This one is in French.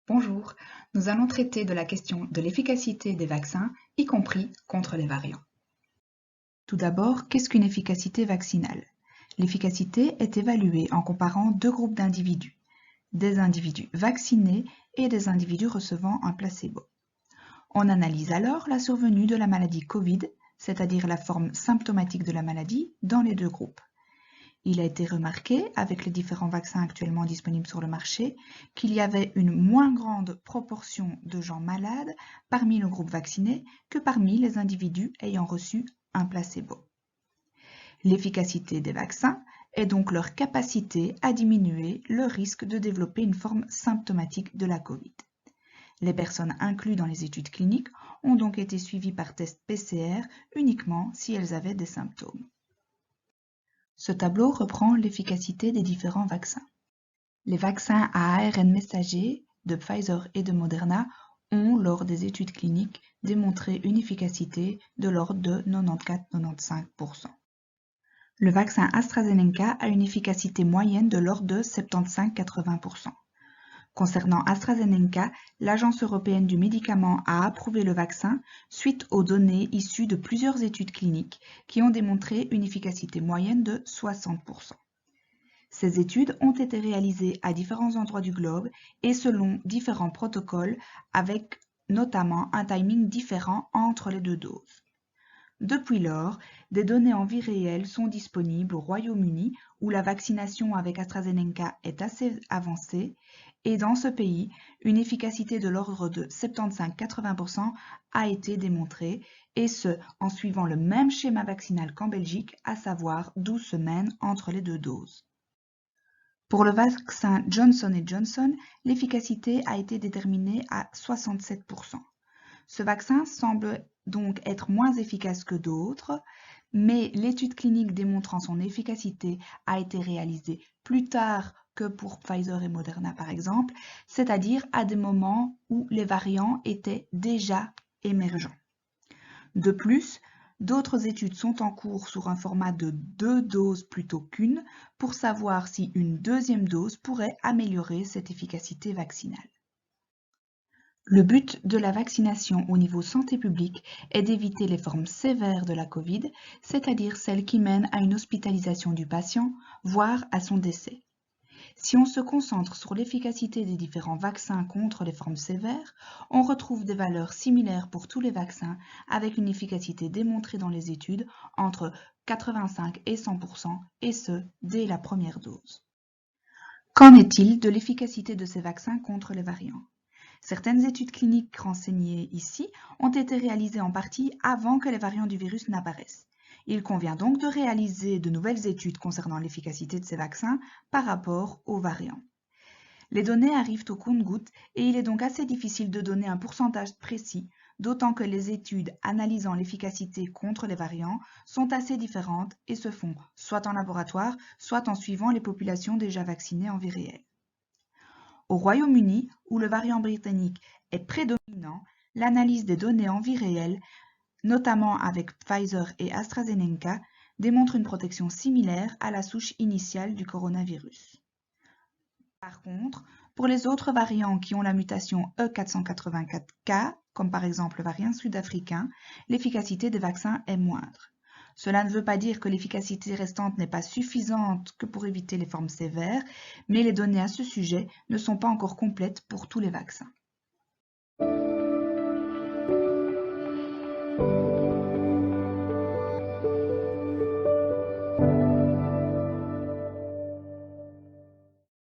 Bonjour, nous allons traiter de la question de l'efficacité des vaccins, y compris contre les variants. Tout d'abord, qu'est-ce qu'une efficacité vaccinale? L'efficacité est évaluée en comparant deux groupes d'individus, des individus vaccinés et des individus recevant un placebo. On analyse alors la survenue de la maladie Covid, c'est-à-dire la forme symptomatique de la maladie, dans les deux groupes. Il a été remarqué, avec les différents vaccins actuellement disponibles sur le marché, qu'il y avait une moins grande proportion de gens malades parmi le groupe vacciné que parmi les individus ayant reçu un placebo. L'efficacité des vaccins est donc leur capacité à diminuer le risque de développer une forme symptomatique de la Covid. Les personnes incluses dans les études cliniques ont donc été suivies par test PCR uniquement si elles avaient des symptômes. Ce tableau reprend l'efficacité des différents vaccins. Les vaccins à ARN messager de Pfizer et de Moderna ont, lors des études cliniques, démontré une efficacité de l'ordre de 94-95%. Le vaccin AstraZeneca a une efficacité moyenne de l'ordre de 75-80%. Concernant AstraZeneca, l'Agence européenne du médicament a approuvé le vaccin suite aux données issues de plusieurs études cliniques qui ont démontré une efficacité moyenne de 60%. Ces études ont été réalisées à différents endroits du globe et selon différents protocoles avec notamment un timing différent entre les deux doses. Depuis lors, des données en vie réelle sont disponibles au Royaume-Uni où la vaccination avec AstraZeneca est assez avancée et dans ce pays, une efficacité de l'ordre de 75-80% a été démontrée et ce, en suivant le même schéma vaccinal qu'en Belgique, à savoir 12 semaines entre les deux doses. Pour le vaccin Johnson & Johnson, l'efficacité a été déterminée à 67%. Ce vaccin semble donc être moins efficace que d'autres, mais l'étude clinique démontrant son efficacité a été réalisée plus tard que pour Pfizer et Moderna par exemple, c'est-à-dire à des moments où les variants étaient déjà émergents. De plus, d'autres études sont en cours sur un format de 2 doses plutôt qu'une pour savoir si une deuxième dose pourrait améliorer cette efficacité vaccinale. Le but de la vaccination au niveau santé publique est d'éviter les formes sévères de la Covid, c'est-à-dire celles qui mènent à une hospitalisation du patient, voire à son décès. Si on se concentre sur l'efficacité des différents vaccins contre les formes sévères, on retrouve des valeurs similaires pour tous les vaccins avec une efficacité démontrée dans les études entre 85 et 100%, et ce, dès la première dose. Qu'en est-il de l'efficacité de ces vaccins contre les variants? Certaines études cliniques renseignées ici ont été réalisées en partie avant que les variants du virus n'apparaissent. Il convient donc de réaliser de nouvelles études concernant l'efficacité de ces vaccins par rapport aux variants. Les données arrivent au compte-gouttes et il est donc assez difficile de donner un pourcentage précis, d'autant que les études analysant l'efficacité contre les variants sont assez différentes et se font soit en laboratoire, soit en suivant les populations déjà vaccinées en vie réelle. Au Royaume-Uni, où le variant britannique est prédominant, l'analyse des données en vie réelle, notamment avec Pfizer et AstraZeneca, démontre une protection similaire à la souche initiale du coronavirus. Par contre, pour les autres variants qui ont la mutation E484K, comme par exemple le variant sud-africain, l'efficacité des vaccins est moindre. Cela ne veut pas dire que l'efficacité restante n'est pas suffisante que pour éviter les formes sévères, mais les données à ce sujet ne sont pas encore complètes pour tous les vaccins.